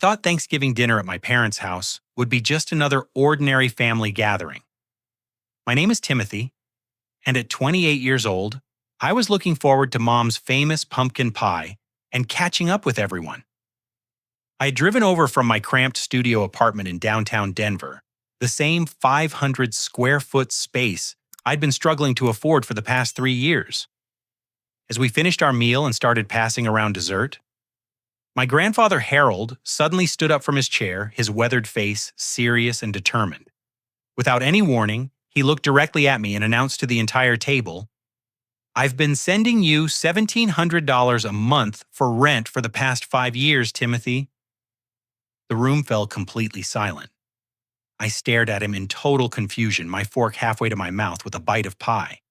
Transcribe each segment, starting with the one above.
I thought Thanksgiving dinner at my parents' house would be just another ordinary family gathering. My name is Timothy, and at 28 years old, I was looking forward to Mom's famous pumpkin pie and catching up with everyone. I had driven over from my cramped studio apartment in downtown Denver, the same 500 square foot space I'd been struggling to afford for the past 3 years. As we finished our meal and started passing around dessert, my grandfather Harold suddenly stood up from his chair, his weathered face serious and determined. Without any warning, he looked directly at me and announced to the entire table, "I've been sending you $1,700 a month for rent for the past 5 years, Timothy." The room fell completely silent. I stared at him in total confusion, my fork halfway to my mouth with a bite of pie.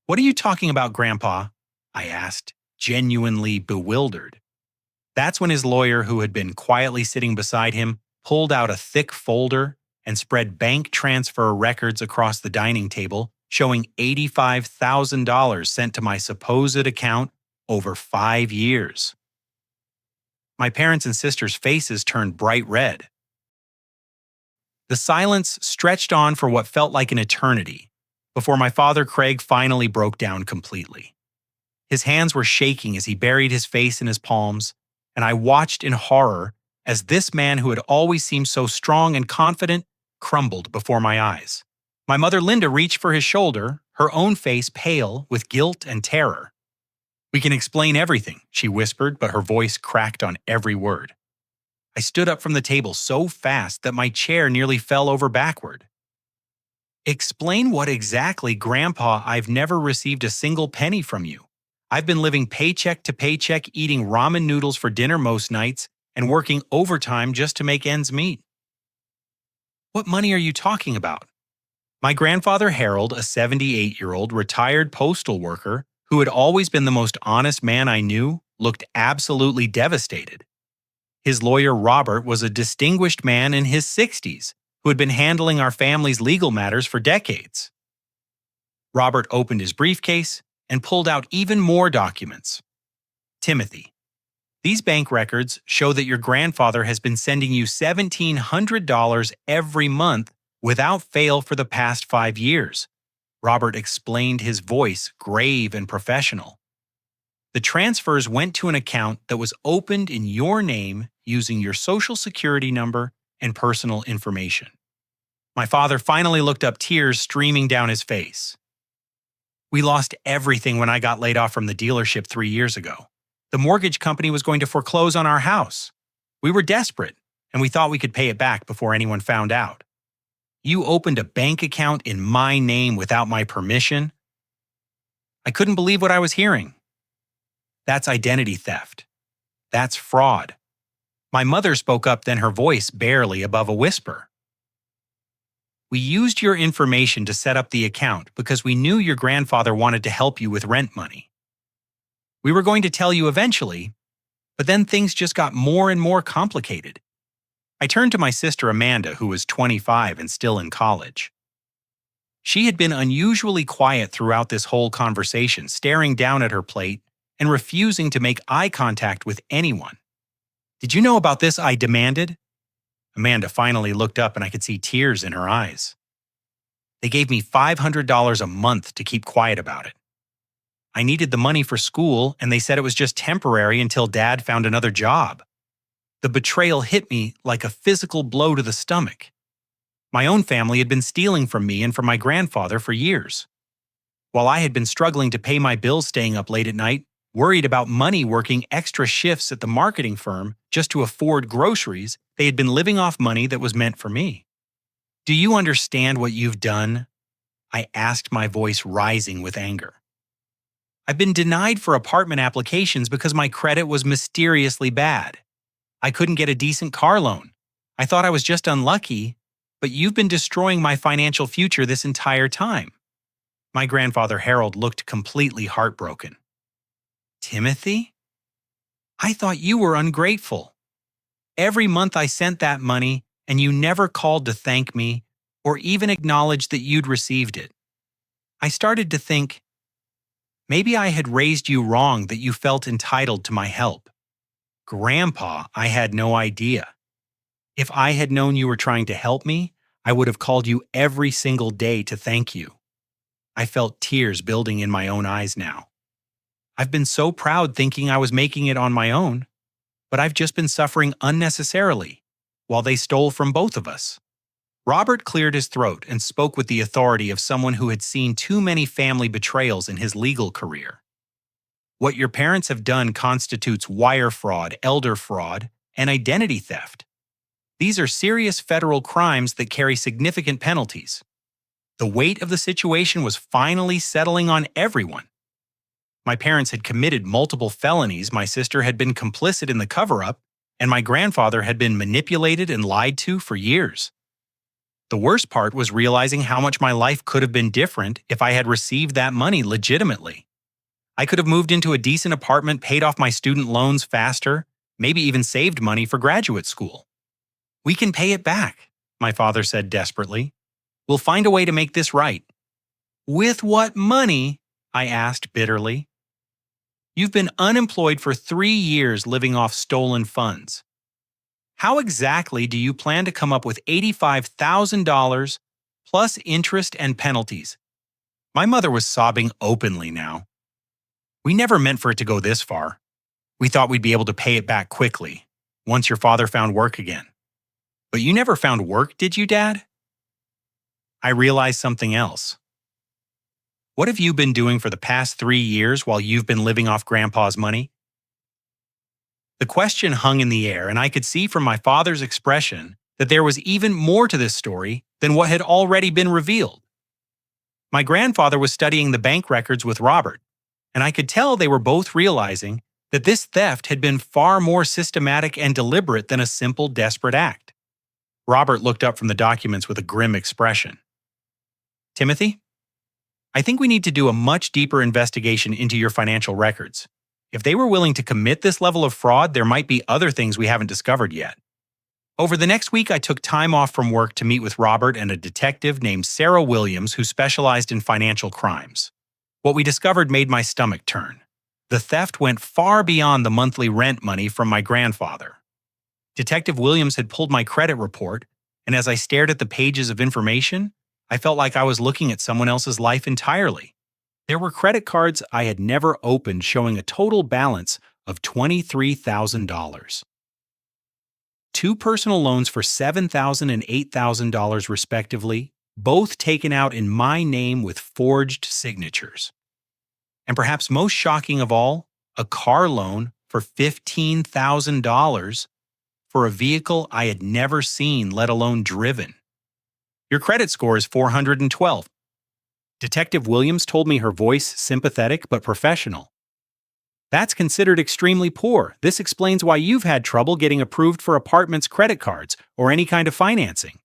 "What are you talking about, Grandpa?" I asked, genuinely bewildered. That's when his lawyer, who had been quietly sitting beside him, pulled out a thick folder and spread bank transfer records across the dining table, showing $85,000 sent to my supposed account over 5 years. My parents' and sisters' faces turned bright red. The silence stretched on for what felt like an eternity before my father Craig finally broke down completely. His hands were shaking as he buried his face in his palms, and I watched in horror as this man who had always seemed so strong and confident crumbled before my eyes. My mother Linda reached for his shoulder, her own face pale with guilt and terror. "We can explain everything," she whispered, but her voice cracked on every word. I stood up from the table so fast that my chair nearly fell over backward. "Explain what exactly, Grandpa? I've never received a single penny from you. I've been living paycheck to paycheck, eating ramen noodles for dinner most nights, and working overtime just to make ends meet." "What money are you talking about?" My grandfather Harold, a 78-year-old retired postal worker who had always been the most honest man I knew, looked absolutely devastated. His lawyer Robert was a distinguished man in his 60s who had been handling our family's legal matters for decades. Robert opened his briefcase and pulled out even more documents. "Timothy, these bank records show that your grandfather has been sending you $1,700 every month without fail for the past 5 years. Robert explained, his voice grave and professional. "The transfers went to an account that was opened in your name using your social security number and personal information." My father finally looked up, tears streaming down his face. "We lost everything when I got laid off from the dealership 3 years ago. The mortgage company was going to foreclose on our house. We were desperate, and we thought we could pay it back before anyone found out. You opened a bank account in my name without my permission?" I couldn't believe what I was hearing. "That's identity theft. That's fraud." My mother spoke up, then her voice barely above a whisper. "We used your information to set up the account because we knew your grandfather wanted to help you with rent money. We were going to tell you eventually, but then things just got more and more complicated." I turned to my sister Amanda, who was 25 and still in college. She had been unusually quiet throughout this whole conversation, staring down at her plate and refusing to make eye contact with anyone. "Did you know about this?" I demanded. Amanda finally looked up and I could see tears in her eyes. "They gave me $500 a month to keep quiet about it. I needed the money for school, and they said it was just temporary until Dad found another job." The betrayal hit me like a physical blow to the stomach. My own family had been stealing from me and from my grandfather for years. While I had been struggling to pay my bills, staying up late at night, worried about money, working extra shifts at the marketing firm just to afford groceries, they had been living off money that was meant for me. "Do you understand what you've done?" I asked, my voice rising with anger. "I've been denied for apartment applications because my credit was mysteriously bad. I couldn't get a decent car loan. I thought I was just unlucky, but you've been destroying my financial future this entire time." My grandfather Harold looked completely heartbroken. "Timothy? I thought you were ungrateful. Every month I sent that money, and you never called to thank me or even acknowledged that you'd received it. I started to think, maybe I had raised you wrong, that you felt entitled to my help. Grandpa, I had no idea. If I had known you were trying to help me, I would have called you every single day to thank you. I felt tears building in my own eyes now. I've been so proud thinking I was making it on my own, but I've just been suffering unnecessarily while they stole from both of us. Robert cleared his throat and spoke with the authority of someone who had seen too many family betrayals in his legal career. What your parents have done constitutes wire fraud, elder fraud, and identity theft. These are serious federal crimes that carry significant penalties. The weight of the situation was finally settling on everyone. My parents had committed multiple felonies, my sister had been complicit in the cover-up, and my grandfather had been manipulated and lied to for years. The worst part was realizing how much my life could have been different if I had received that money legitimately. I could have moved into a decent apartment, paid off my student loans faster, maybe even saved money for graduate school. "We can pay it back," my father said desperately. "We'll find a way to make this right." "With what money?" I asked bitterly. "You've been unemployed for 3 years living off stolen funds. How exactly do you plan to come up with $85,000 plus interest and penalties?" My mother was sobbing openly now. "We never meant for it to go this far. We thought we'd be able to pay it back quickly, once your father found work again." "But you never found work, did you, Dad?" I realized something else. "What have you been doing for the past 3 years while you've been living off Grandpa's money?" The question hung in the air, and I could see from my father's expression that there was even more to this story than what had already been revealed. My grandfather was studying the bank records with Robert, and I could tell they were both realizing that this theft had been far more systematic and deliberate than a simple desperate act. Robert looked up from the documents with a grim expression. "Timothy, I think we need to do a much deeper investigation into your financial records. If they were willing to commit this level of fraud, there might be other things we haven't discovered yet." Over the next week, I took time off from work to meet with Robert and a detective named Sarah Williams who specialized in financial crimes. What we discovered made my stomach turn. The theft went far beyond the monthly rent money from my grandfather. Detective Williams had pulled my credit report, and as I stared at the pages of information, I felt like I was looking at someone else's life entirely. There were credit cards I had never opened showing a total balance of $23,000. 2 personal loans for $7,000 and $8,000 respectively, both taken out in my name with forged signatures. And perhaps most shocking of all, a car loan for $15,000 for a vehicle I had never seen, let alone driven. "Your credit score is 412. Detective Williams told me, her voice sympathetic but professional. "That's considered extremely poor. This explains why you've had trouble getting approved for apartments' credit cards or any kind of financing."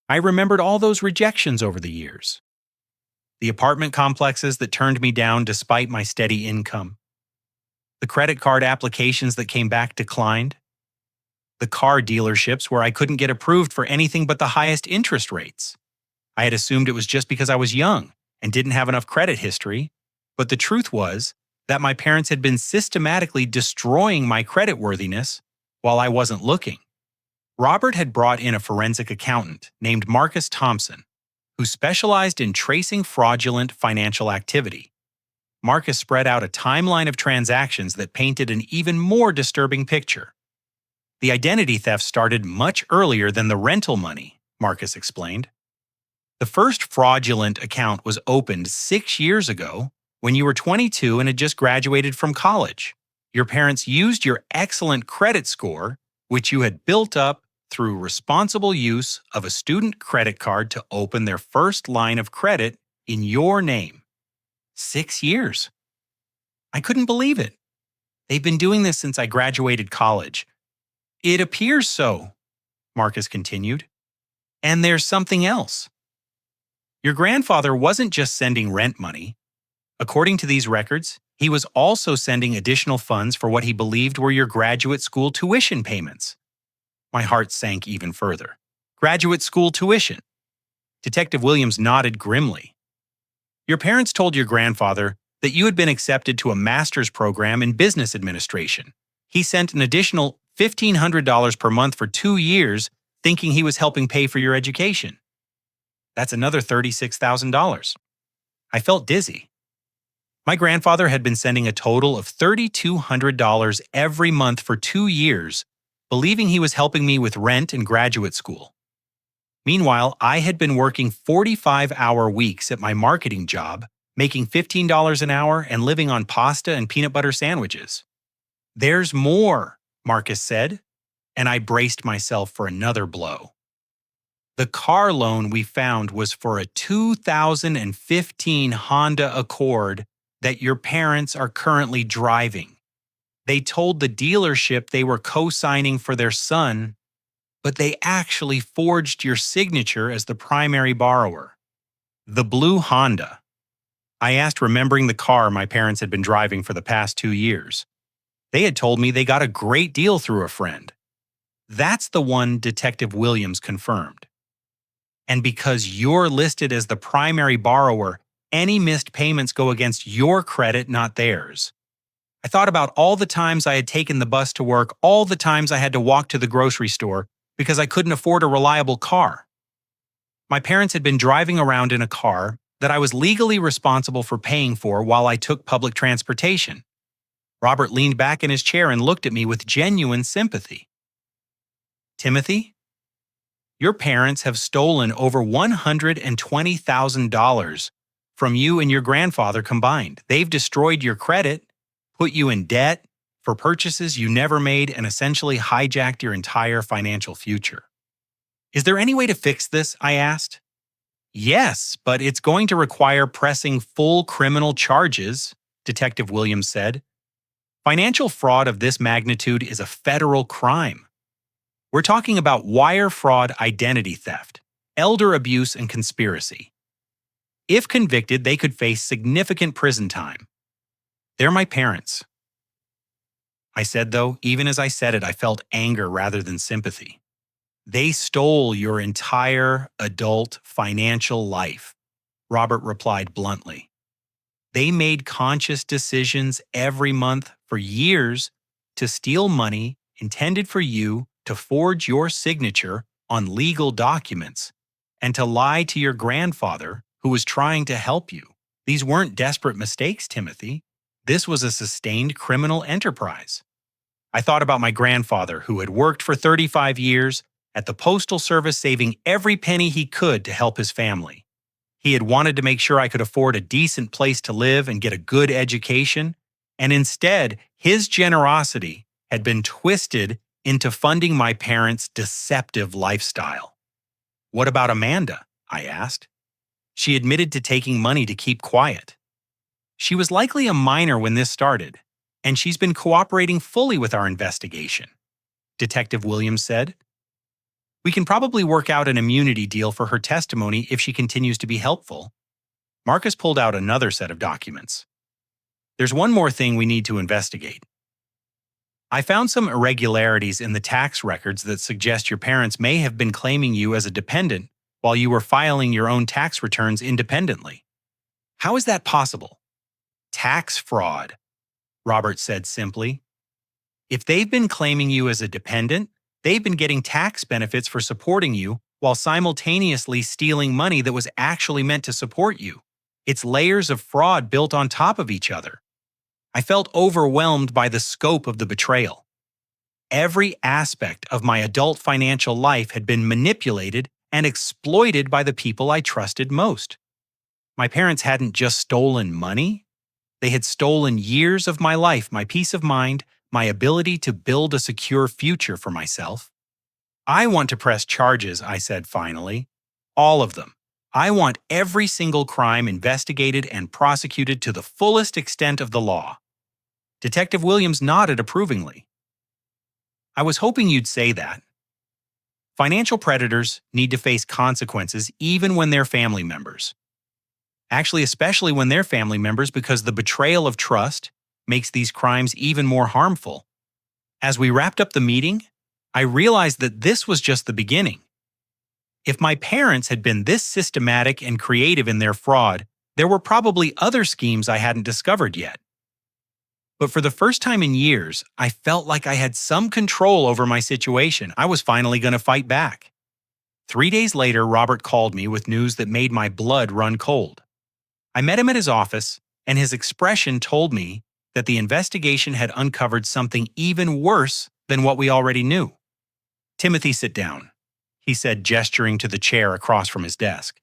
I remembered all those rejections over the years. The apartment complexes that turned me down despite my steady income. The credit card applications that came back declined. The car dealerships where I couldn't get approved for anything but the highest interest rates. I had assumed it was just because I was young and didn't have enough credit history, but the truth was that my parents had been systematically destroying my creditworthiness while I wasn't looking. Robert had brought in a forensic accountant named Marcus Thompson, who specialized in tracing fraudulent financial activity. Marcus spread out a timeline of transactions that painted an even more disturbing picture. The identity theft started much earlier than the rental money, Marcus explained. The first fraudulent account was opened 6 years ago when you were 22 and had just graduated from college. Your parents used your excellent credit score, which you had built up through responsible use of a student credit card, to open their first line of credit in your name. 6 years. I couldn't believe it. They've been doing this since I graduated college. "It appears so," Marcus continued. "And there's something else. Your grandfather wasn't just sending rent money. According to these records, he was also sending additional funds for what he believed were your graduate school tuition payments." My heart sank even further. Graduate school tuition. Detective Williams nodded grimly. "Your parents told your grandfather that you had been accepted to a master's program in business administration. He sent an additional $1,500 per month for 2 years, thinking he was helping pay for your education. That's another $36,000. I felt dizzy. My grandfather had been sending a total of $3,200 every month for 2 years, believing he was helping me with rent and graduate school. Meanwhile, I had been working 45-hour weeks at my marketing job, making $15 an hour and living on pasta and peanut butter sandwiches. "There's more," Marcus said, and I braced myself for another blow. The car loan we found was for a 2015 Honda Accord that your parents are currently driving. They told the dealership they were co-signing for their son, but they actually forged your signature as the primary borrower. The blue Honda. I asked, remembering the car my parents had been driving for the past 2 years. They had told me they got a great deal through a friend. That's the one Detective Williams confirmed. And because you're listed as the primary borrower, any missed payments go against your credit, not theirs. I thought about all the times I had taken the bus to work, all the times I had to walk to the grocery store because I couldn't afford a reliable car. My parents had been driving around in a car that I was legally responsible for paying for while I took public transportation. Robert leaned back in his chair and looked at me with genuine sympathy. "Timothy, your parents have stolen over $120,000 from you and your grandfather combined. They've destroyed your credit, put you in debt for purchases you never made, and essentially hijacked your entire financial future." "Is there any way to fix this?" I asked. "Yes, but it's going to require pressing full criminal charges," Detective Williams said. "Financial fraud of this magnitude is a federal crime. We're talking about wire fraud, identity theft, elder abuse, and conspiracy. If convicted, they could face significant prison time. They're my parents." I said, though, even as I said it, I felt anger rather than sympathy. "They stole your entire adult financial life," Robert replied bluntly. "They made conscious decisions every month for years to steal money intended for you, to forge your signature on legal documents, and to lie to your grandfather who was trying to help you. These weren't desperate mistakes, Timothy. This was a sustained criminal enterprise." I thought about my grandfather, who had worked for 35 years at the Postal Service, saving every penny he could to help his family. He had wanted to make sure I could afford a decent place to live and get a good education, and instead, his generosity had been twisted into funding my parents' deceptive lifestyle. "What about Amanda?" I asked. "She admitted to taking money to keep quiet. She was likely a minor when this started, and she's been cooperating fully with our investigation," Detective Williams said. "We can probably work out an immunity deal for her testimony if she continues to be helpful." Marcus pulled out another set of documents. "There's one more thing we need to investigate. I found some irregularities in the tax records that suggest your parents may have been claiming you as a dependent while you were filing your own tax returns independently. How is that possible?" "Tax fraud," Robert said simply. "If they've been claiming you as a dependent, they've been getting tax benefits for supporting you while simultaneously stealing money that was actually meant to support you. It's layers of fraud built on top of each other." I felt overwhelmed by the scope of the betrayal. Every aspect of my adult financial life had been manipulated and exploited by the people I trusted most. My parents hadn't just stolen money. They had stolen years of my life, my peace of mind, my ability to build a secure future for myself. "I want to press charges," I said finally. "All of them. I want every single crime investigated and prosecuted to the fullest extent of the law." Detective Williams nodded approvingly. "I was hoping you'd say that. Financial predators need to face consequences even when they're family members. Actually, especially when they're family members, because the betrayal of trust makes these crimes even more harmful." As we wrapped up the meeting, I realized that this was just the beginning. If my parents had been this systematic and creative in their fraud, there were probably other schemes I hadn't discovered yet. But for the first time in years, I felt like I had some control over my situation. I was finally going to fight back. 3 days later, Robert called me with news that made my blood run cold. I met him at his office, and his expression told me that the investigation had uncovered something even worse than what we already knew. "Timothy, sit down," he said, gesturing to the chair across from his desk.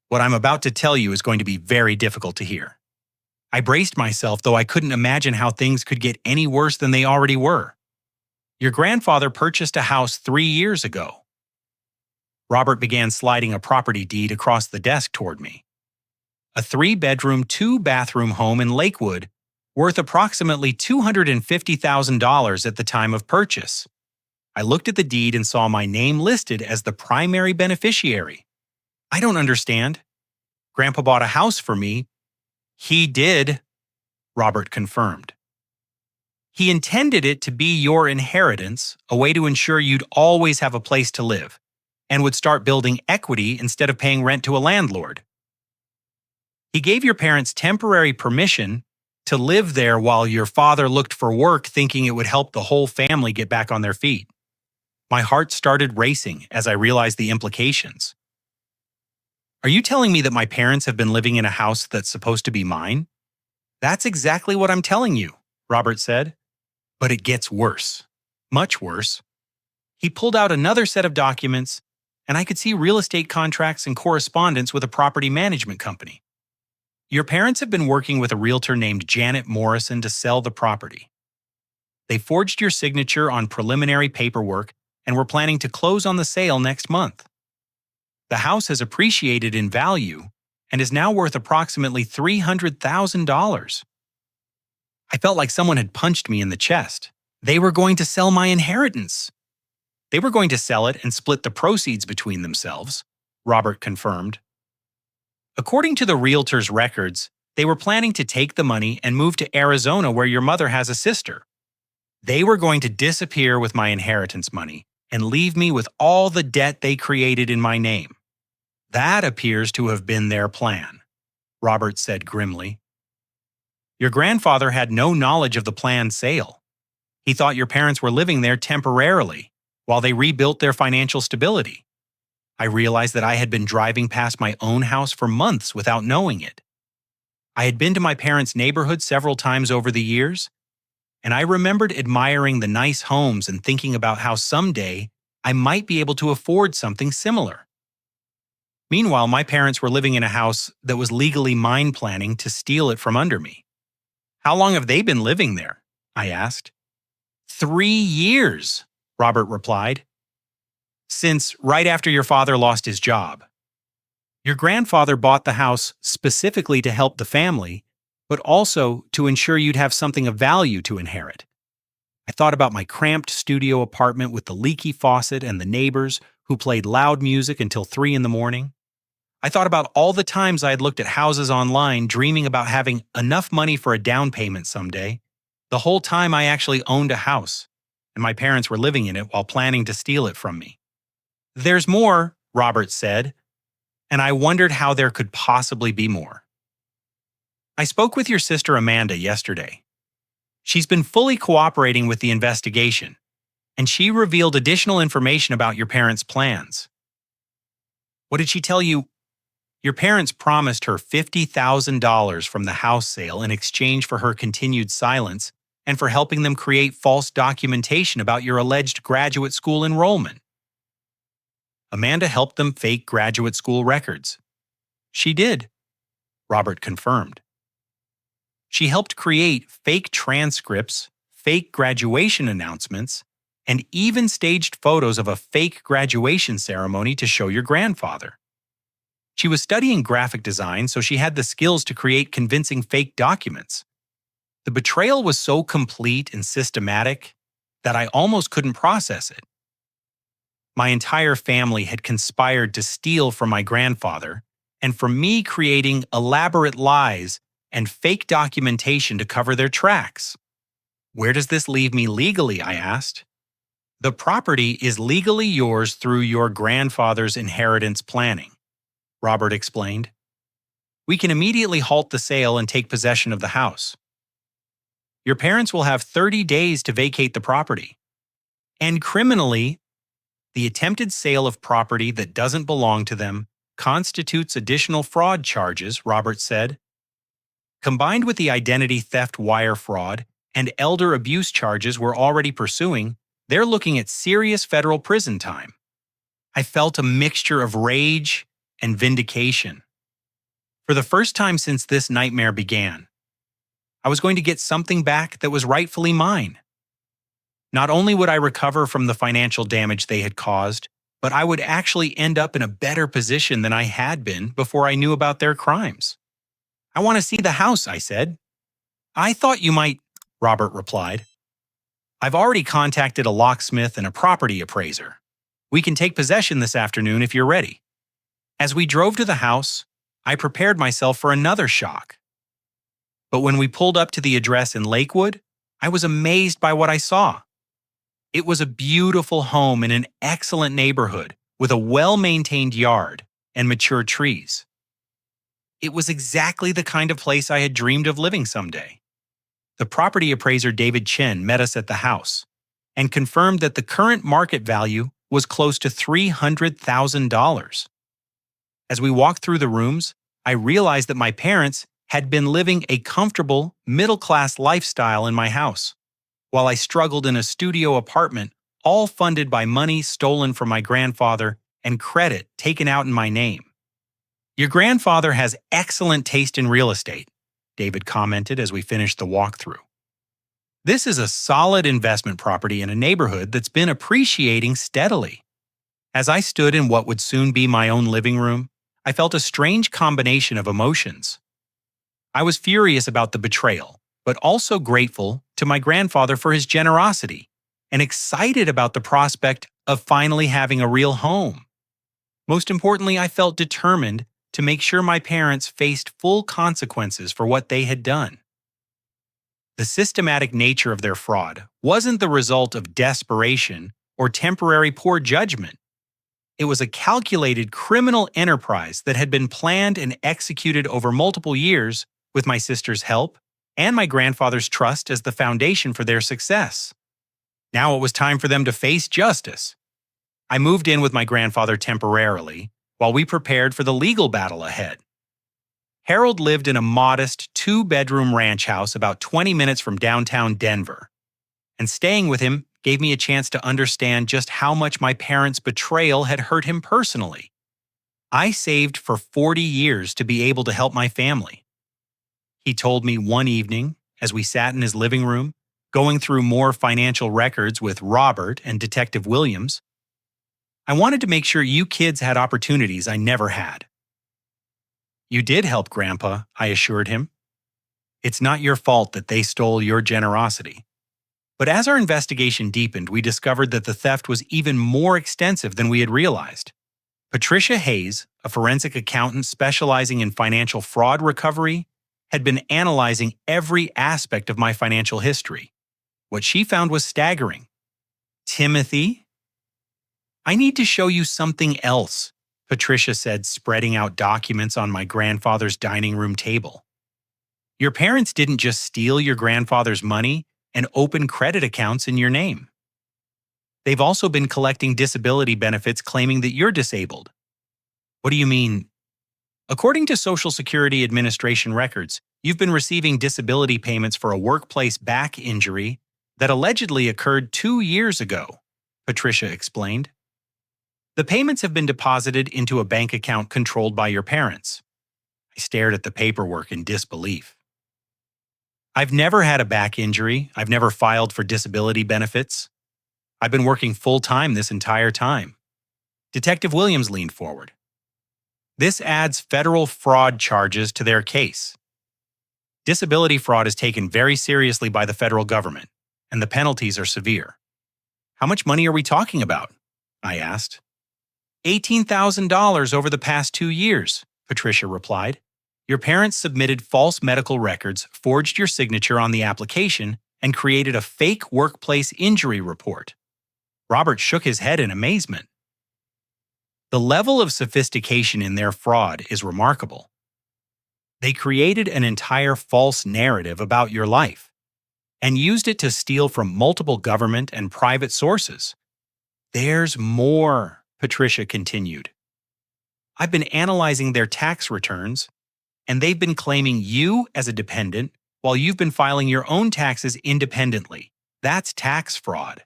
"What I'm about to tell you is going to be very difficult to hear." I braced myself, though I couldn't imagine how things could get any worse than they already were. "Your grandfather purchased a house 3 years ago." Robert began sliding a property deed across the desk toward me. "A 3-bedroom, 2-bathroom home in Lakewood, worth approximately $250,000 at the time of purchase. I looked at the deed and saw my name listed as the primary beneficiary." "I don't understand. Grandpa bought a house for me." "He did," Robert confirmed. "He intended it to be your inheritance, a way to ensure you'd always have a place to live, and would start building equity instead of paying rent to a landlord. He gave your parents temporary permission to live there while your father looked for work, thinking it would help the whole family get back on their feet." My heart started racing as I realized the implications. "Are you telling me that my parents have been living in a house that's supposed to be mine?" "That's exactly what I'm telling you," Robert said. "But it gets worse. Much worse." He pulled out another set of documents, and I could see real estate contracts and correspondence with a property management company. "Your parents have been working with a realtor named Janet Morrison to sell the property. They forged your signature on preliminary paperwork and were planning to close on the sale next month. The house has appreciated in value and is now worth approximately $300,000. I felt like someone had punched me in the chest. They were going to sell my inheritance. They were going to sell it and split the proceeds between themselves, Robert confirmed. According to the realtor's records, they were planning to take the money and move to Arizona, where your mother has a sister. They were going to disappear with my inheritance money and leave me with all the debt they created in my name. That appears to have been their plan," Robert said grimly. "Your grandfather had no knowledge of the planned sale. He thought your parents were living there temporarily while they rebuilt their financial stability. I realized that I had been driving past my own house for months without knowing it. I had been to my parents' neighborhood several times over the years, and I remembered admiring the nice homes and thinking about how someday I might be able to afford something similar. Meanwhile, my parents were living in a house that was legally mine planning to steal it from under me." "How long have they been living there?" I asked. 3 years, Robert replied. "Since right after your father lost his job. Your grandfather bought the house specifically to help the family, but also to ensure you'd have something of value to inherit. I thought about my cramped studio apartment with the leaky faucet and the neighbors who played loud music until 3 in the morning. I thought about all the times I had looked at houses online dreaming about having enough money for a down payment someday, the whole time I actually owned a house, and my parents were living in it while planning to steal it from me." "There's more," Robert said, "and I wondered how there could possibly be more. I spoke with your sister Amanda yesterday. She's been fully cooperating with the investigation, and she revealed additional information about your parents' plans." "What did she tell you?" "Your parents promised her $50,000 from the house sale in exchange for her continued silence and for helping them create false documentation about your alleged graduate school enrollment. Amanda helped them fake graduate school records." "She did," Robert confirmed. "She helped create fake transcripts, fake graduation announcements, and even staged photos of a fake graduation ceremony to show your grandfather. She was studying graphic design, so she had the skills to create convincing fake documents. The betrayal was so complete and systematic that I almost couldn't process it. My entire family had conspired to steal from my grandfather, and from me creating elaborate lies and fake documentation to cover their tracks." "Where does this leave me legally?" I asked. "The property is legally yours through your grandfather's inheritance planning," Robert explained. "We can immediately halt the sale and take possession of the house." Your parents will have 30 days to vacate the property. And criminally, the attempted sale of property that doesn't belong to them constitutes additional fraud charges, Roberts said. Combined with the identity theft wire fraud and elder abuse charges we're already pursuing, they're looking at serious federal prison time. I felt a mixture of rage and vindication. For the first time since this nightmare began, I was going to get something back that was rightfully mine. Not only would I recover from the financial damage they had caused, but I would actually end up in a better position than I had been before I knew about their crimes. I want to see the house, I said. I thought you might, Robert replied. I've already contacted a locksmith and a property appraiser. We can take possession this afternoon if you're ready. As we drove to the house, I prepared myself for another shock. But when we pulled up to the address in Lakewood, I was amazed by what I saw. It was a beautiful home in an excellent neighborhood with a well-maintained yard and mature trees. It was exactly the kind of place I had dreamed of living someday. The property appraiser David Chen met us at the house and confirmed that the current market value was close to $300,000. As we walked through the rooms, I realized that my parents had been living a comfortable, middle-class lifestyle in my house, while I struggled in a studio apartment, all funded by money stolen from my grandfather and credit taken out in my name. Your grandfather has excellent taste in real estate, David commented as we finished the walkthrough. This is a solid investment property in a neighborhood that's been appreciating steadily. As I stood in what would soon be my own living room, I felt a strange combination of emotions. I was furious about the betrayal, but also grateful to my grandfather for his generosity and excited about the prospect of finally having a real home. Most importantly, I felt determined to make sure my parents faced full consequences for what they had done. The systematic nature of their fraud wasn't the result of desperation or temporary poor judgment. It was a calculated criminal enterprise that had been planned and executed over multiple years with my sister's help and my grandfather's trust as the foundation for their success. Now it was time for them to face justice. I moved in with my grandfather temporarily while we prepared for the legal battle ahead. Harold lived in a modest 2-bedroom ranch house about 20 minutes from downtown Denver, and staying with him gave me a chance to understand just how much my parents' betrayal had hurt him personally. I saved for 40 years to be able to help my family. He told me one evening, as we sat in his living room, going through more financial records with Robert and Detective Williams, I wanted to make sure you kids had opportunities I never had. You did help, Grandpa, I assured him. It's not your fault that they stole your generosity. But as our investigation deepened, we discovered that the theft was even more extensive than we had realized. Patricia Hayes, a forensic accountant specializing in financial fraud recovery, had been analyzing every aspect of my financial history. What she found was staggering. Timothy, I need to show you something else, Patricia said, spreading out documents on my grandfather's dining room table. Your parents didn't just steal your grandfather's money and open credit accounts in your name. They've also been collecting disability benefits claiming that you're disabled. What do you mean? According to Social Security Administration records, you've been receiving disability payments for a workplace back injury that allegedly occurred 2 years ago, Patricia explained. The payments have been deposited into a bank account controlled by your parents. I stared at the paperwork in disbelief. I've never had a back injury. I've never filed for disability benefits. I've been working full-time this entire time. Detective Williams leaned forward. This adds federal fraud charges to their case. Disability fraud is taken very seriously by the federal government, and the penalties are severe. How much money are we talking about? I asked. $18,000 over the past 2 years, Patricia replied. Your parents submitted false medical records, forged your signature on the application, and created a fake workplace injury report. Robert shook his head in amazement. The level of sophistication in their fraud is remarkable. They created an entire false narrative about your life. and used it to steal from multiple government and private sources. There's more, Patricia continued. I've been analyzing their tax returns, and they've been claiming you as a dependent while you've been filing your own taxes independently. That's tax fraud.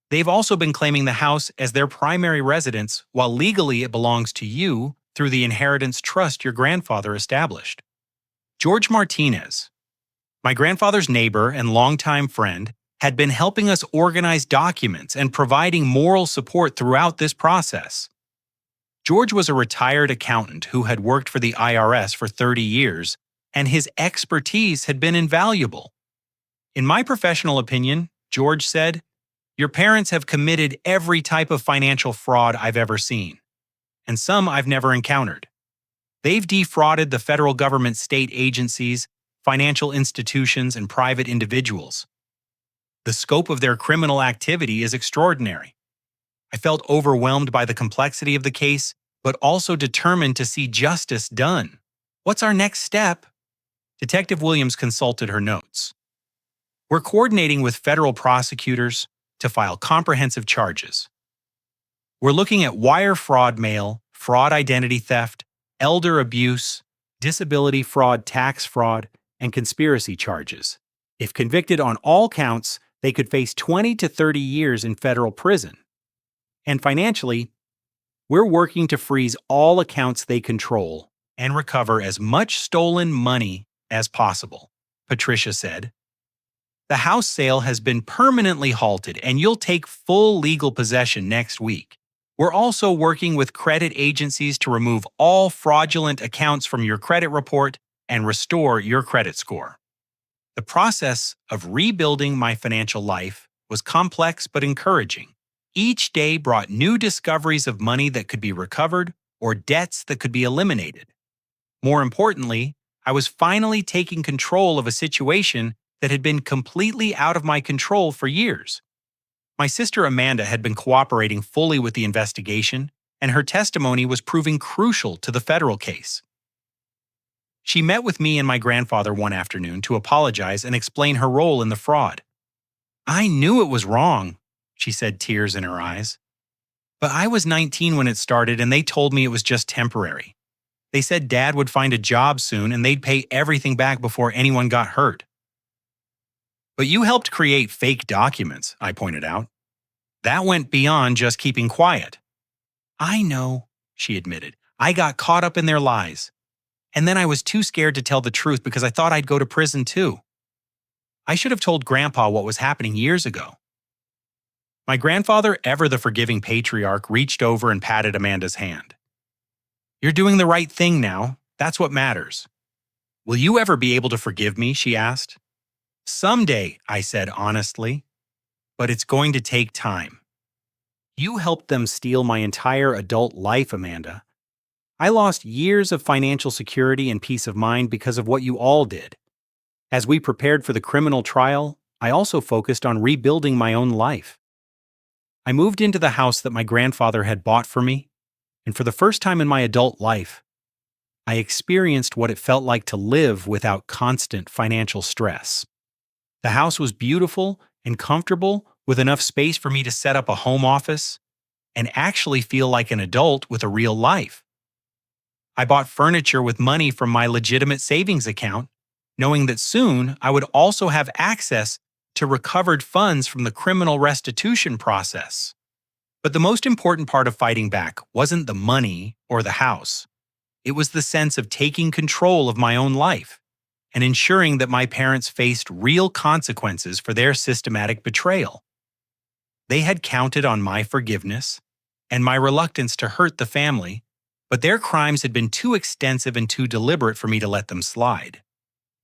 They've also been claiming the house as their primary residence while legally it belongs to you through the inheritance trust your grandfather established. George Martinez, my grandfather's neighbor and longtime friend, had been helping us organize documents and providing moral support throughout this process. George was a retired accountant who had worked for the IRS for 30 years, and his expertise had been invaluable. In my professional opinion, George said, your parents have committed every type of financial fraud I've ever seen, and some I've never encountered. They've defrauded the federal government, state agencies, financial institutions, and private individuals. The scope of their criminal activity is extraordinary. I felt overwhelmed by the complexity of the case, but also determined to see justice done. What's our next step? Detective Williams consulted her notes. We're coordinating with federal prosecutors to file comprehensive charges. We're looking at wire fraud mail, fraud identity theft, elder abuse, disability fraud, tax fraud, and conspiracy charges. If convicted on all counts, they could face 20 to 30 years in federal prison. And financially, we're working to freeze all accounts they control and recover as much stolen money as possible, Patricia said. The house sale has been permanently halted and you'll take full legal possession next week. We're also working with credit agencies to remove all fraudulent accounts from your credit report and restore your credit score. The process of rebuilding my financial life was complex but encouraging. Each day brought new discoveries of money that could be recovered or debts that could be eliminated. More importantly, I was finally taking control of a situation that had been completely out of my control for years. My sister Amanda had been cooperating fully with the investigation, and her testimony was proving crucial to the federal case. She met with me and my grandfather one afternoon to apologize and explain her role in the fraud. I knew it was wrong, she said, tears in her eyes. But I was 19 when it started, and they told me it was just temporary. They said Dad would find a job soon and they'd pay everything back before anyone got hurt. But you helped create fake documents, I pointed out. That went beyond just keeping quiet. I know, she admitted. I got caught up in their lies. And then I was too scared to tell the truth because I thought I'd go to prison too. I should have told Grandpa what was happening years ago. My grandfather, ever the forgiving patriarch, reached over and patted Amanda's hand. You're doing the right thing now. That's what matters. Will you ever be able to forgive me? She asked. Someday, I said honestly, but it's going to take time. You helped them steal my entire adult life, Amanda. I lost years of financial security and peace of mind because of what you all did. As we prepared for the criminal trial, I also focused on rebuilding my own life. I moved into the house that my grandfather had bought for me, and for the first time in my adult life, I experienced what it felt like to live without constant financial stress. The house was beautiful and comfortable, with enough space for me to set up a home office and actually feel like an adult with a real life. I bought furniture with money from my legitimate savings account, knowing that soon I would also have access to recovered funds from the criminal restitution process. But the most important part of fighting back wasn't the money or the house. It was the sense of taking control of my own life and ensuring that my parents faced real consequences for their systematic betrayal. They had counted on my forgiveness and my reluctance to hurt the family, but their crimes had been too extensive and too deliberate for me to let them slide.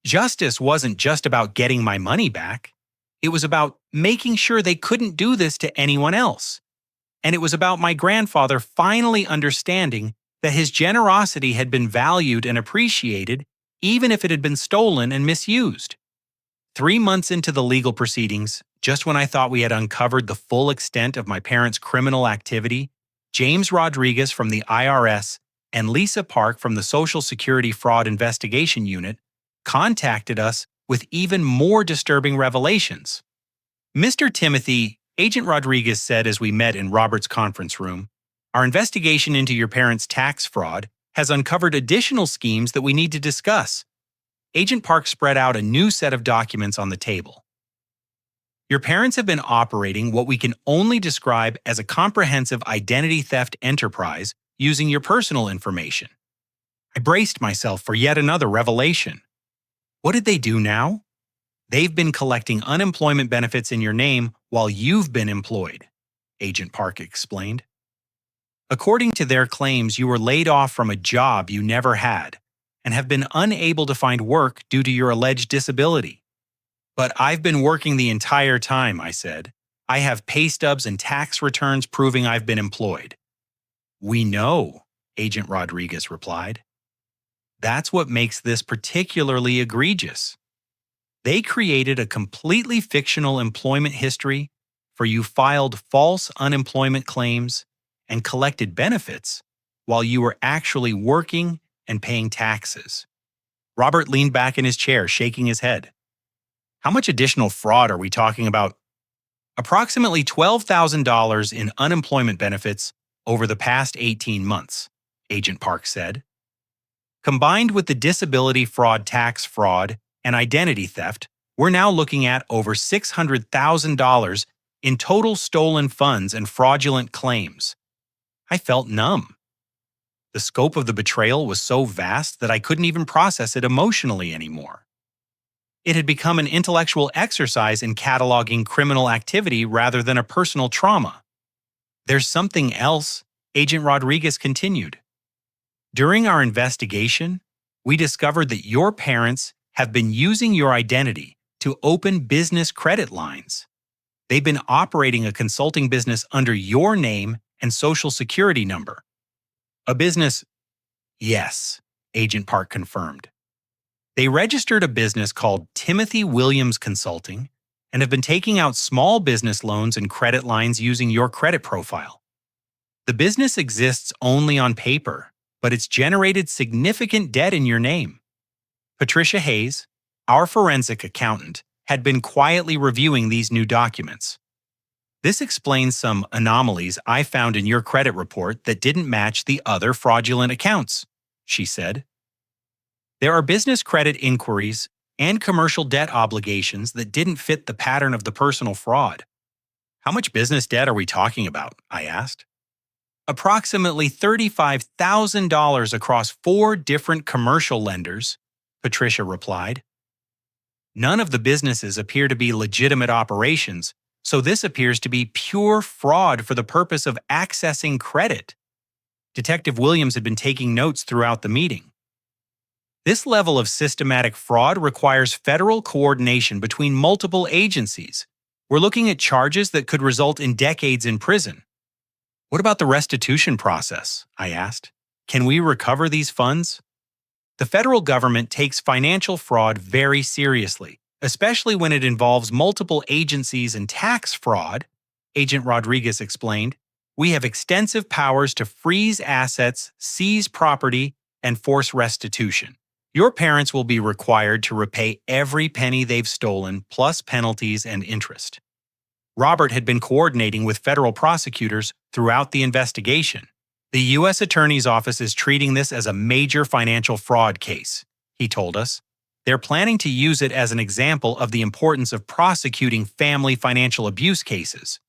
Justice wasn't just about getting my money back. It was about making sure they couldn't do this to anyone else. And it was about my grandfather finally understanding that his generosity had been valued and appreciated, even if it had been stolen and misused. 3 months into the legal proceedings, just when I thought we had uncovered the full extent of my parents' criminal activity, James Rodriguez from the IRS and Lisa Park from the Social Security Fraud Investigation Unit contacted us with even more disturbing revelations. Mr. Timothy, Agent Rodriguez said as we met in Robert's conference room, our investigation into your parents' tax fraud has uncovered additional schemes that we need to discuss. Agent Park spread out a new set of documents on the table. Your parents have been operating what we can only describe as a comprehensive identity theft enterprise using your personal information. I braced myself for yet another revelation. What did they do now? They've been collecting unemployment benefits in your name while you've been employed, Agent Park explained. According to their claims, you were laid off from a job you never had and have been unable to find work due to your alleged disability. But I've been working the entire time, I said. I have pay stubs and tax returns proving I've been employed. We know, Agent Rodriguez replied. That's what makes this particularly egregious. They created a completely fictional employment history for you, filed false unemployment claims, and collected benefits while you were actually working and paying taxes. Robert leaned back in his chair, shaking his head. How much additional fraud are we talking about? Approximately $12,000 in unemployment benefits over the past 18 months, Agent Park said. Combined with the disability fraud, tax fraud, and identity theft, we're now looking at over $600,000 in total stolen funds and fraudulent claims. I felt numb. The scope of the betrayal was so vast that I couldn't even process it emotionally anymore. It had become an intellectual exercise in cataloging criminal activity rather than a personal trauma. There's something else, Agent Rodriguez continued. During our investigation, we discovered that your parents have been using your identity to open business credit lines. They've been operating a consulting business under your name and social security number. A business? Yes, Agent Park confirmed. They registered a business called Timothy Williams Consulting and have been taking out small business loans and credit lines using your credit profile. The business exists only on paper, but it's generated significant debt in your name. Patricia Hayes, our forensic accountant, had been quietly reviewing these new documents. This explains some anomalies I found in your credit report that didn't match the other fraudulent accounts, she said. There are business credit inquiries and commercial debt obligations that didn't fit the pattern of the personal fraud. How much business debt are we talking about? I asked. Approximately $35,000 across 4 different commercial lenders, Patricia replied. None of the businesses appear to be legitimate operations, so this appears to be pure fraud for the purpose of accessing credit. Detective Williams had been taking notes throughout the meeting. This level of systematic fraud requires federal coordination between multiple agencies. We're looking at charges that could result in decades in prison. What about the restitution process? I asked. Can we recover these funds? The federal government takes financial fraud very seriously, especially when it involves multiple agencies and tax fraud, Agent Rodriguez explained. We have extensive powers to freeze assets, seize property, and force restitution. Your parents will be required to repay every penny they've stolen, plus penalties and interest. Robert had been coordinating with federal prosecutors throughout the investigation. The U.S. Attorney's Office is treating this as a major financial fraud case, he told us. They're planning to use it as an example of the importance of prosecuting family financial abuse cases.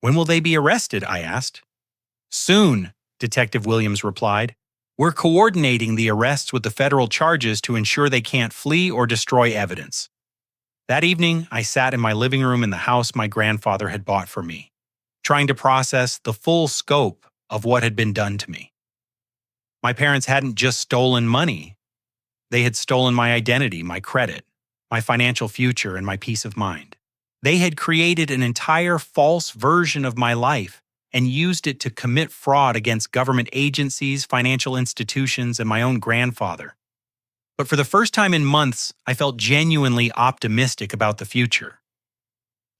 When will they be arrested? I asked. Soon, Detective Williams replied. We're coordinating the arrests with the federal charges to ensure they can't flee or destroy evidence. That evening, I sat in my living room in the house my grandfather had bought for me, trying to process the full scope of what had been done to me. My parents hadn't just stolen money. They had stolen my identity, my credit, my financial future, and my peace of mind. They had created an entire false version of my life and used it to commit fraud against government agencies, financial institutions, and my own grandfather. But for the first time in months, I felt genuinely optimistic about the future.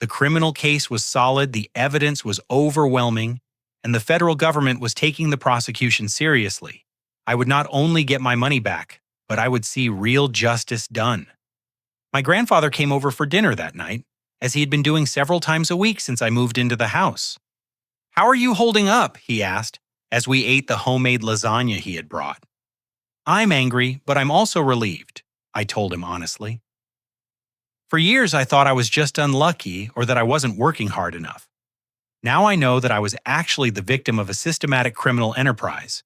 The criminal case was solid, the evidence was overwhelming, and the federal government was taking the prosecution seriously. I would not only get my money back, but I would see real justice done. My grandfather came over for dinner that night, as he had been doing several times a week since I moved into the house. "How are you holding up?" he asked, as we ate the homemade lasagna he had brought. "I'm angry, but I'm also relieved," I told him honestly. For years, I thought I was just unlucky or that I wasn't working hard enough. Now I know that I was actually the victim of a systematic criminal enterprise.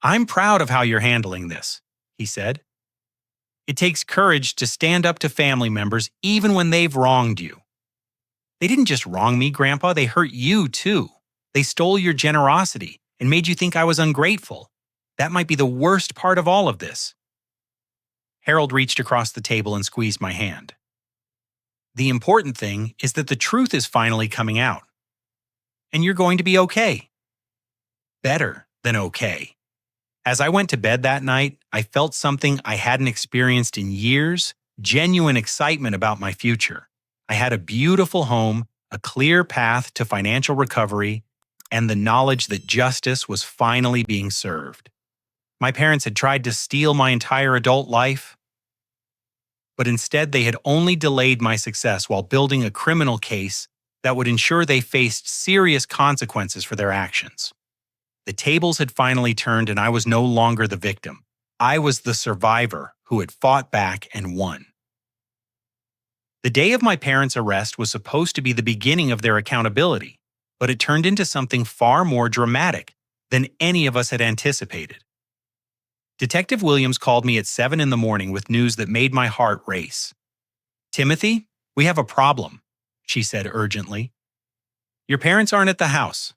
"I'm proud of how you're handling this," he said. "It takes courage to stand up to family members even when they've wronged you." "They didn't just wrong me, Grandpa, they hurt you too. They stole your generosity and made you think I was ungrateful. That might be the worst part of all of this." Harold reached across the table and squeezed my hand. "The important thing is that the truth is finally coming out. And you're going to be okay." Better than okay. As I went to bed that night, I felt something I hadn't experienced in years, genuine excitement about my future. I had a beautiful home, a clear path to financial recovery, and the knowledge that justice was finally being served. My parents had tried to steal my entire adult life, but instead they had only delayed my success while building a criminal case that would ensure they faced serious consequences for their actions. The tables had finally turned and I was no longer the victim. I was the survivor who had fought back and won. The day of my parents' arrest was supposed to be the beginning of their accountability, but it turned into something far more dramatic than any of us had anticipated. Detective Williams called me at 7 in the morning with news that made my heart race. "Timothy, we have a problem," she said urgently. "Your parents aren't at the house.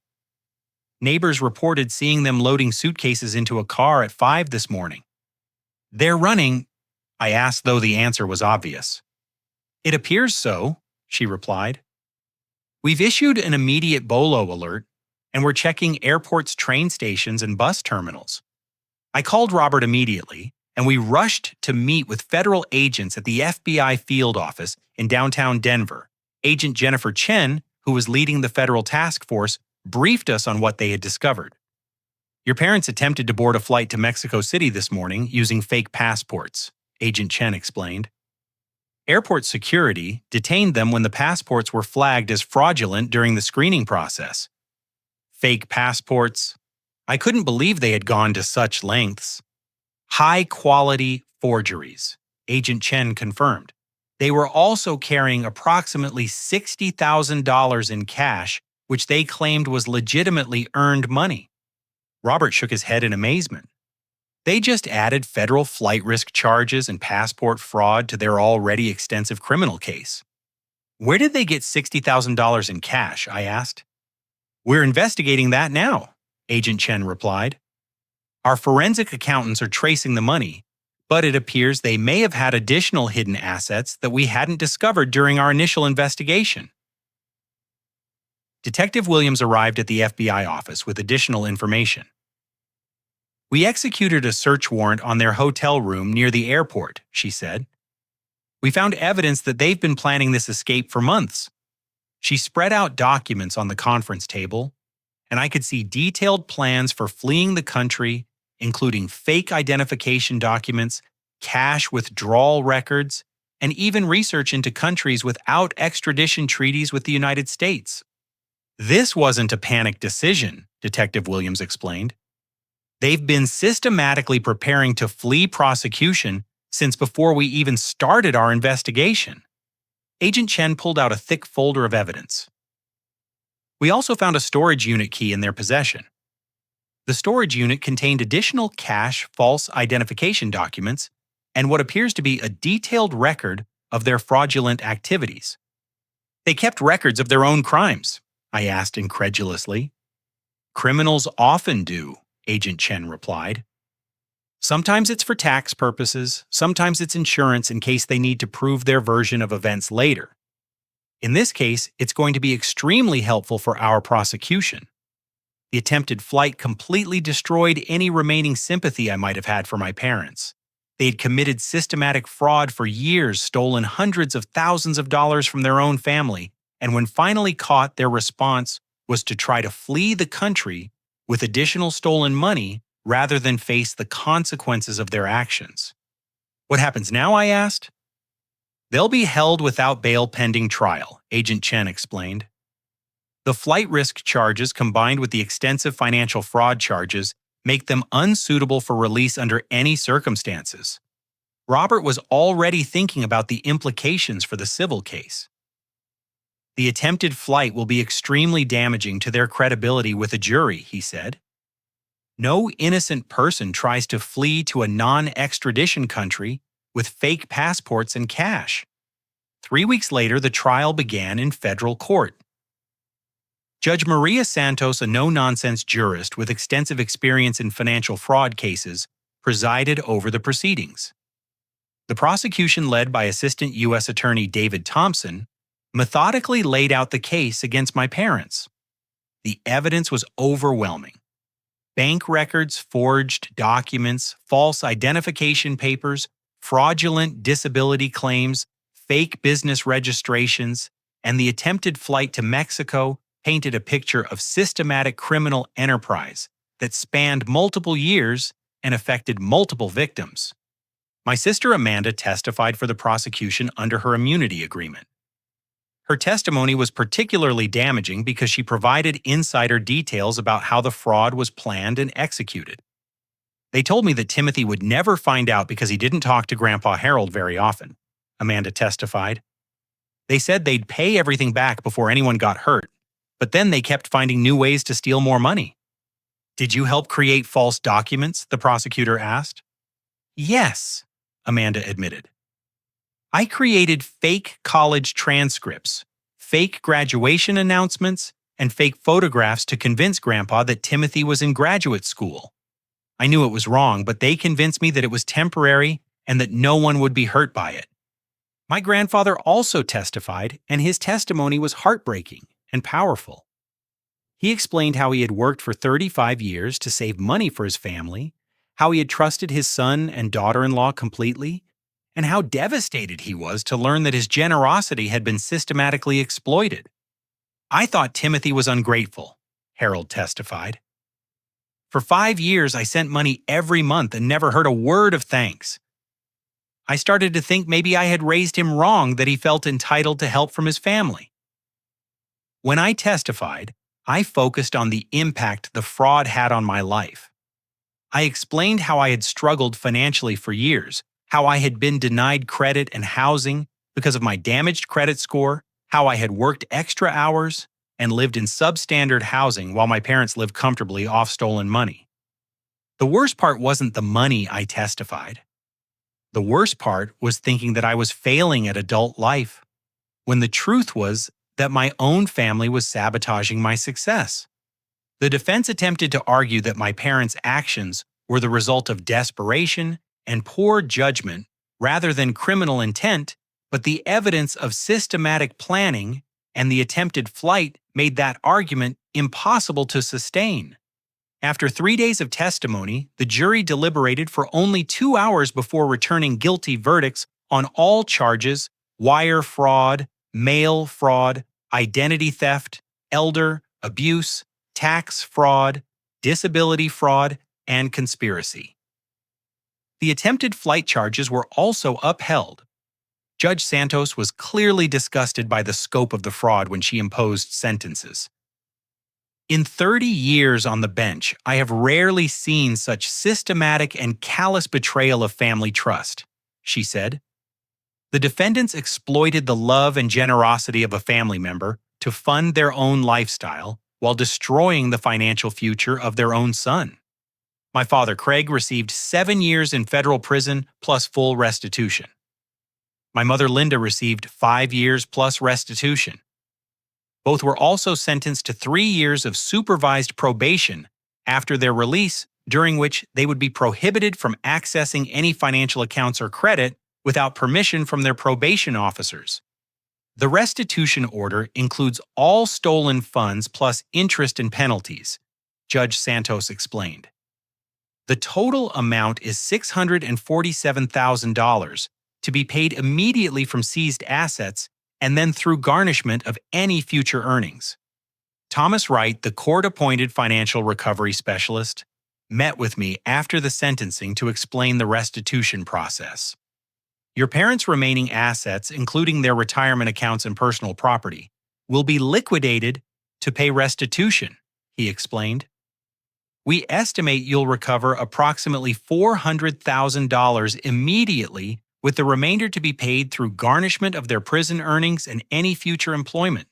Neighbors reported seeing them loading suitcases into a car at 5 this morning. They're running," I asked, though the answer was obvious. "It appears so," she replied. "We've issued an immediate BOLO alert, and we're checking airports, train stations, and bus terminals." I called Robert immediately, and we rushed to meet with federal agents at the FBI field office in downtown Denver. Agent Jennifer Chen, who was leading the federal task force, briefed us on what they had discovered. "Your parents attempted to board a flight to Mexico City this morning using fake passports," Agent Chen explained. "Airport security detained them when the passports were flagged as fraudulent during the screening process." Fake passports. I couldn't believe they had gone to such lengths. "High-quality forgeries," Agent Chen confirmed. They were also carrying approximately $60,000 in cash, which they claimed was legitimately earned money. Robert shook his head in amazement. They just added federal flight risk charges and passport fraud to their already extensive criminal case. "Where did they get $60,000 in cash?" I asked. "We're investigating that now," Agent Chen replied. "Our forensic accountants are tracing the money, but it appears they may have had additional hidden assets that we hadn't discovered during our initial investigation." Detective Williams arrived at the FBI office with additional information. "We executed a search warrant on their hotel room near the airport," she said. "We found evidence that they've been planning this escape for months." She spread out documents on the conference table, and I could see detailed plans for fleeing the country, including fake identification documents, cash withdrawal records, and even research into countries without extradition treaties with the United States. "This wasn't a panic decision," Detective Williams explained. "They've been systematically preparing to flee prosecution since before we even started our investigation." Agent Chen pulled out a thick folder of evidence. "We also found a storage unit key in their possession. The storage unit contained additional cash false identification documents and what appears to be a detailed record of their fraudulent activities." "They kept records of their own crimes?" I asked incredulously. "Criminals often do," Agent Chen replied. "Sometimes it's for tax purposes, sometimes it's insurance in case they need to prove their version of events later. In this case, it's going to be extremely helpful for our prosecution. The attempted flight completely destroyed any remaining sympathy I might have had for my parents. They had committed systematic fraud for years, stolen hundreds of thousands of dollars from their own family, and when finally caught, their response was to try to flee the country with additional stolen money rather than face the consequences of their actions." "What happens now?" I asked. They'll be held without bail pending trial, Agent Chen explained. The flight risk charges combined with the extensive financial fraud charges make them unsuitable for release under any circumstances. Robert was already thinking about the implications for the civil case. The attempted flight will be extremely damaging to their credibility with a jury, he said. No innocent person tries to flee to a non-extradition country with fake passports and cash. 3 weeks later, the trial began in federal court. Judge Maria Santos, a no-nonsense jurist with extensive experience in financial fraud cases, presided over the proceedings. The prosecution, led by Assistant U.S. Attorney David Thompson, methodically laid out the case against my parents. The evidence was overwhelming. Bank records, forged documents, false identification papers, fraudulent disability claims, fake business registrations, and the attempted flight to Mexico painted a picture of systematic criminal enterprise that spanned multiple years and affected multiple victims. My sister Amanda testified for the prosecution under her immunity agreement. Her testimony was particularly damaging because she provided insider details about how the fraud was planned and executed. They told me that Timothy would never find out because he didn't talk to Grandpa Harold very often, Amanda testified. They said they'd pay everything back before anyone got hurt, but then they kept finding new ways to steal more money. Did you help create false documents? The prosecutor asked. Yes, Amanda admitted. I created fake college transcripts, fake graduation announcements, and fake photographs to convince Grandpa that Timothy was in graduate school. I knew it was wrong, but they convinced me that it was temporary and that no one would be hurt by it. My grandfather also testified, and his testimony was heartbreaking and powerful. He explained how he had worked for 35 years to save money for his family, how he had trusted his son and daughter-in-law completely, and how devastated he was to learn that his generosity had been systematically exploited. I thought Timothy was ungrateful, Harold testified. For 5 years, I sent money every month and never heard a word of thanks. I started to think maybe I had raised him wrong, that he felt entitled to help from his family. When I testified, I focused on the impact the fraud had on my life. I explained how I had struggled financially for years, how I had been denied credit and housing because of my damaged credit score, how I had worked extra hours and lived in substandard housing while my parents lived comfortably off stolen money. The worst part wasn't the money, I testified. The worst part was thinking that I was failing at adult life, when the truth was that my own family was sabotaging my success. The defense attempted to argue that my parents' actions were the result of desperation and poor judgment rather than criminal intent, but the evidence of systematic planning and the attempted flight made that argument impossible to sustain. After 3 days of testimony, the jury deliberated for only 2 hours before returning guilty verdicts on all charges: wire fraud, mail fraud, identity theft, elder abuse, tax fraud, disability fraud, and conspiracy. The attempted flight charges were also upheld. Judge Santos was clearly disgusted by the scope of the fraud when she imposed sentences. In 30 years on the bench, I have rarely seen such systematic and callous betrayal of family trust, she said. The defendants exploited the love and generosity of a family member to fund their own lifestyle while destroying the financial future of their own son. My father, Craig, received 7 years in federal prison plus full restitution. My mother, Linda, received 5 years plus restitution. Both were also sentenced to 3 years of supervised probation after their release, during which they would be prohibited from accessing any financial accounts or credit without permission from their probation officers. The restitution order includes all stolen funds plus interest and penalties, Judge Santos explained. The total amount is $647,000 to be paid immediately from seized assets and then through garnishment of any future earnings. Thomas Wright, the court-appointed financial recovery specialist, met with me after the sentencing to explain the restitution process. Your parents' remaining assets, including their retirement accounts and personal property, will be liquidated to pay restitution, he explained. We estimate you'll recover approximately $400,000 immediately, with the remainder to be paid through garnishment of their prison earnings and any future employment.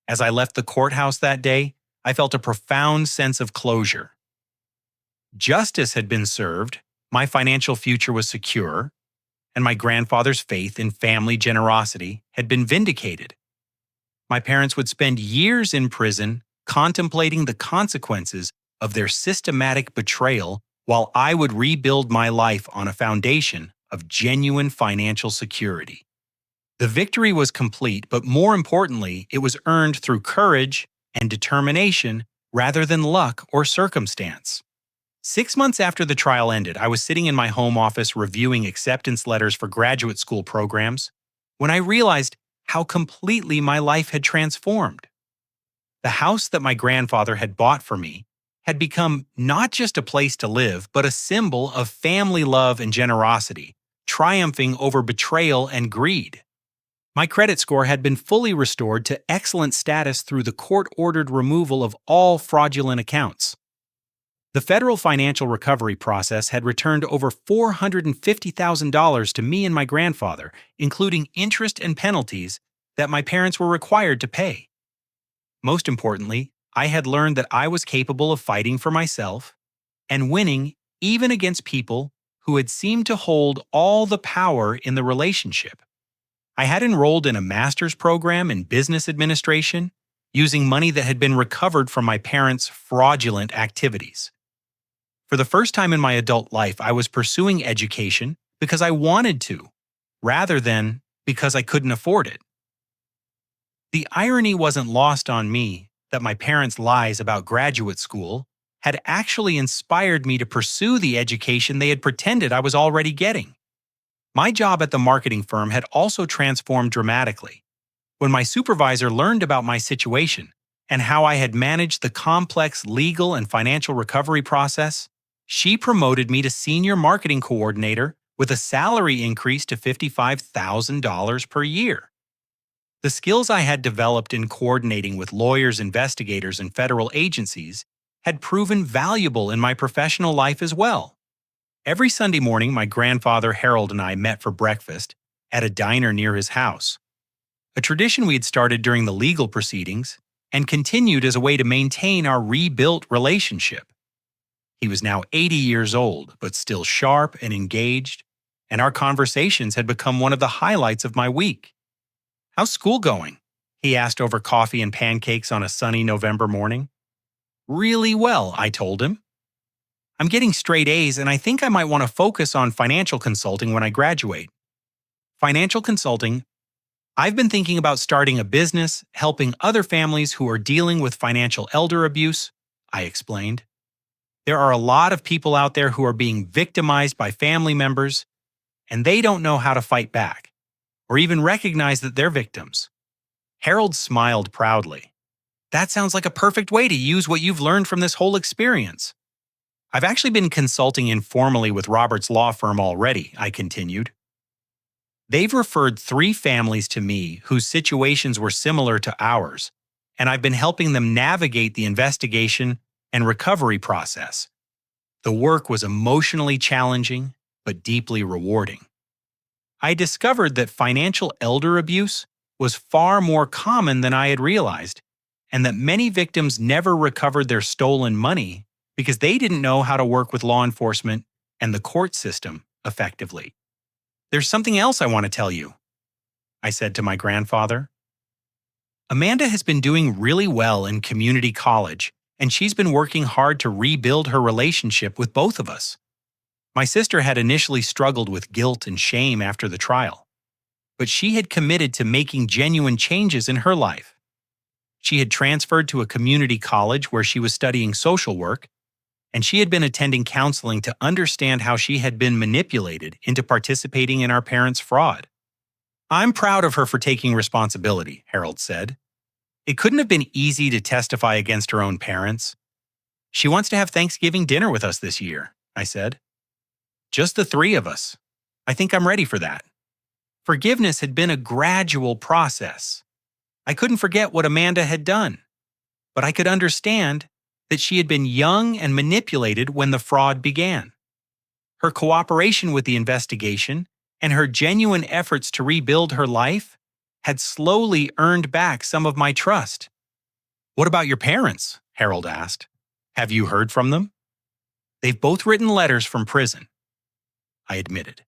As I left the courthouse that day, I felt a profound sense of closure. Justice had been served, my financial future was secure, and my grandfather's faith in family generosity had been vindicated. My parents would spend years in prison contemplating the consequences of their systematic betrayal, while I would rebuild my life on a foundation of genuine financial security. The victory was complete, but more importantly, it was earned through courage and determination rather than luck or circumstance. 6 months after the trial ended, I was sitting in my home office reviewing acceptance letters for graduate school programs when I realized how completely my life had transformed. The house that my grandfather had bought for me had become not just a place to live, but a symbol of family love and generosity, triumphing over betrayal and greed. My credit score had been fully restored to excellent status through the court-ordered removal of all fraudulent accounts. The federal financial recovery process had returned over $450,000 to me and my grandfather, including interest and penalties that my parents were required to pay. Most importantly, I had learned that I was capable of fighting for myself and winning even against people who had seemed to hold all the power in the relationship. I had enrolled in a master's program in business administration using money that had been recovered from my parents' fraudulent activities. For the first time in my adult life, I was pursuing education because I wanted to, rather than because I couldn't afford it. The irony wasn't lost on me that my parents' lies about graduate school had actually inspired me to pursue the education they had pretended I was already getting. My job at the marketing firm had also transformed dramatically. When my supervisor learned about my situation and how I had managed the complex legal and financial recovery process, she promoted me to senior marketing coordinator with a salary increase to $55,000 per year. The skills I had developed in coordinating with lawyers, investigators, and federal agencies had proven valuable in my professional life as well. Every Sunday morning, my grandfather Harold and I met for breakfast at a diner near his house, a tradition we had started during the legal proceedings and continued as a way to maintain our rebuilt relationship. He was now 80 years old, but still sharp and engaged, and our conversations had become one of the highlights of my week. "How's school going?" he asked over coffee and pancakes on a sunny November morning. "Really well," I told him. "I'm getting straight A's, and I think I might want to focus on financial consulting when I graduate." Financial consulting? I've been thinking about starting a business, helping other families who are dealing with financial elder abuse, I explained. There are a lot of people out there who are being victimized by family members, and they don't know how to fight back, or even recognize that they're victims. Harold smiled proudly. "That sounds like a perfect way to use what you've learned from this whole experience." "I've actually been consulting informally with Robert's law firm already," I continued. "They've referred 3 families to me whose situations were similar to ours, and I've been helping them navigate the investigation and recovery process. The work was emotionally challenging, but deeply rewarding. I discovered that financial elder abuse was far more common than I had realized, and that many victims never recovered their stolen money because they didn't know how to work with law enforcement and the court system effectively. There's something else I want to tell you," I said to my grandfather. "Amanda has been doing really well in community college, and she's been working hard to rebuild her relationship with both of us. My sister had initially struggled with guilt and shame after the trial, but she had committed to making genuine changes in her life. She had transferred to a community college where she was studying social work, and she had been attending counseling to understand how she had been manipulated into participating in our parents' fraud. I'm proud of her for taking responsibility," Harold said. "It couldn't have been easy to testify against her own parents. She wants to have Thanksgiving dinner with us this year," I said. "Just the 3 of us. I think I'm ready for that," Forgiveness had been a gradual process. I couldn't forget what Amanda had done, but I could understand that she had been young and manipulated when the fraud began. Her cooperation with the investigation and her genuine efforts to rebuild her life had slowly earned back some of my trust. "What about your parents?" Harold asked. "Have you heard from them?" "They've both written letters from prison," I admitted.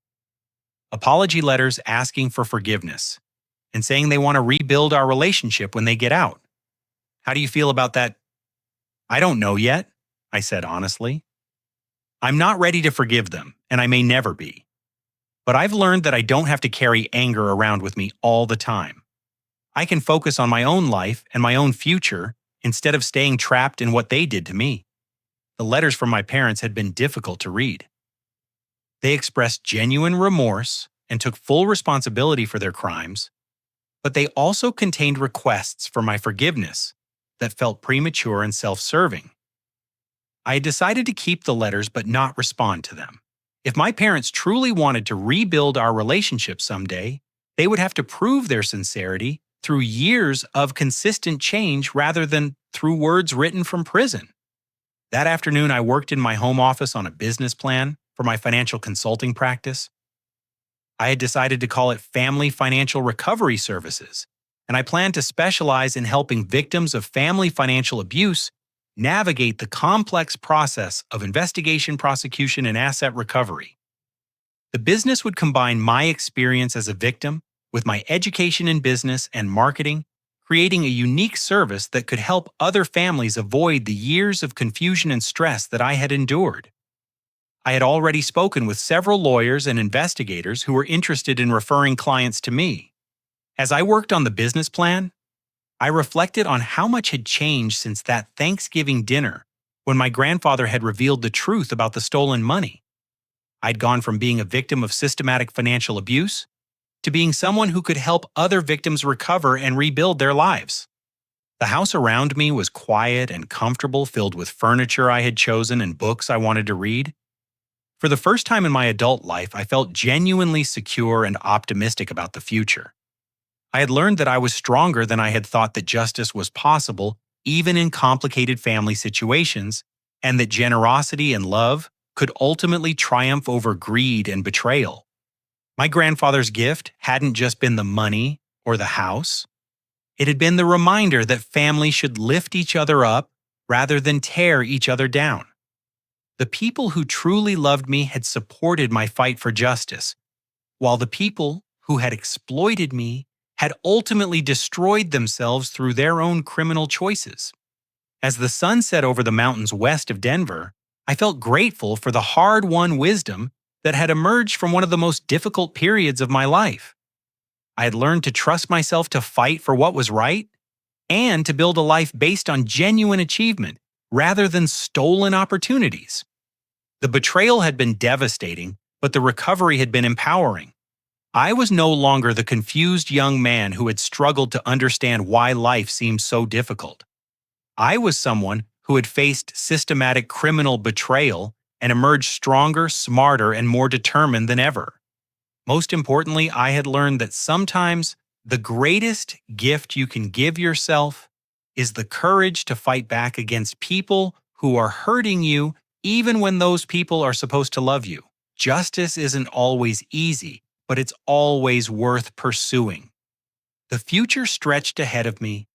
Apology letters asking for forgiveness and saying they want to rebuild our relationship when they get out. "How do you feel about that?" "I don't know yet," I said honestly. "I'm not ready to forgive them, and I may never be. But I've learned that I don't have to carry anger around with me all the time. I can focus on my own life and my own future instead of staying trapped in what they did to me." The letters from my parents had been difficult to read. They expressed genuine remorse and took full responsibility for their crimes, but they also contained requests for my forgiveness that felt premature and self-serving. I had decided to keep the letters but not respond to them. If my parents truly wanted to rebuild our relationship someday, they would have to prove their sincerity through years of consistent change rather than through words written from prison. That afternoon, I worked in my home office on a business plan for my financial consulting practice. I had decided to call it Family Financial Recovery Services, and I planned to specialize in helping victims of family financial abuse navigate the complex process of investigation, prosecution, and asset recovery. The business would combine my experience as a victim with my education in business and marketing, creating a unique service that could help other families avoid the years of confusion and stress that I had endured. I had already spoken with several lawyers and investigators who were interested in referring clients to me. As I worked on the business plan, I reflected on how much had changed since that Thanksgiving dinner when my grandfather had revealed the truth about the stolen money. I'd gone from being a victim of systematic financial abuse to being someone who could help other victims recover and rebuild their lives. The house around me was quiet and comfortable, filled with furniture I had chosen and books I wanted to read. For the first time in my adult life, I felt genuinely secure and optimistic about the future. I had learned that I was stronger than I had thought, that justice was possible even in complicated family situations, and that generosity and love could ultimately triumph over greed and betrayal. My grandfather's gift hadn't just been the money or the house. It had been the reminder that family should lift each other up rather than tear each other down. The people who truly loved me had supported my fight for justice, while the people who had exploited me had ultimately destroyed themselves through their own criminal choices. As the sun set over the mountains west of Denver, I felt grateful for the hard-won wisdom that had emerged from one of the most difficult periods of my life. I had learned to trust myself to fight for what was right and to build a life based on genuine achievement rather than stolen opportunities. The betrayal had been devastating, but the recovery had been empowering. I was no longer the confused young man who had struggled to understand why life seemed so difficult. I was someone who had faced systematic criminal betrayal and emerged stronger, smarter, and more determined than ever. Most importantly, I had learned that sometimes the greatest gift you can give yourself is the courage to fight back against people who are hurting you, even when those people are supposed to love you. Justice isn't always easy, but it's always worth pursuing. The future stretched ahead of me,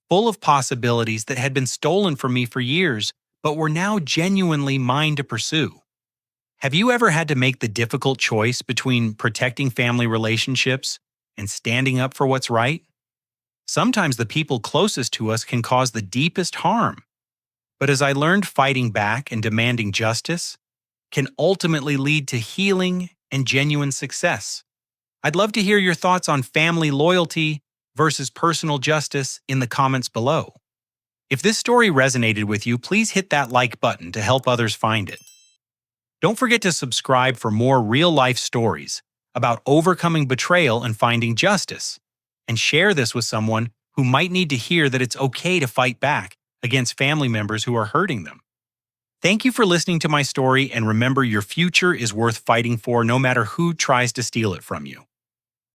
full of possibilities that had been stolen from me for years, but were now genuinely mine to pursue. Have you ever had to make the difficult choice between protecting family relationships and standing up for what's right? Sometimes the people closest to us can cause the deepest harm. But as I learned, fighting back and demanding justice can ultimately lead to healing and genuine success. I'd love to hear your thoughts on family loyalty versus personal justice in the comments below. If this story resonated with you, please hit that like button to help others find it. Don't forget to subscribe for more real-life stories about overcoming betrayal and finding justice, and share this with someone who might need to hear that it's okay to fight back against family members who are hurting them. Thank you for listening to my story, and remember, your future is worth fighting for no matter who tries to steal it from you.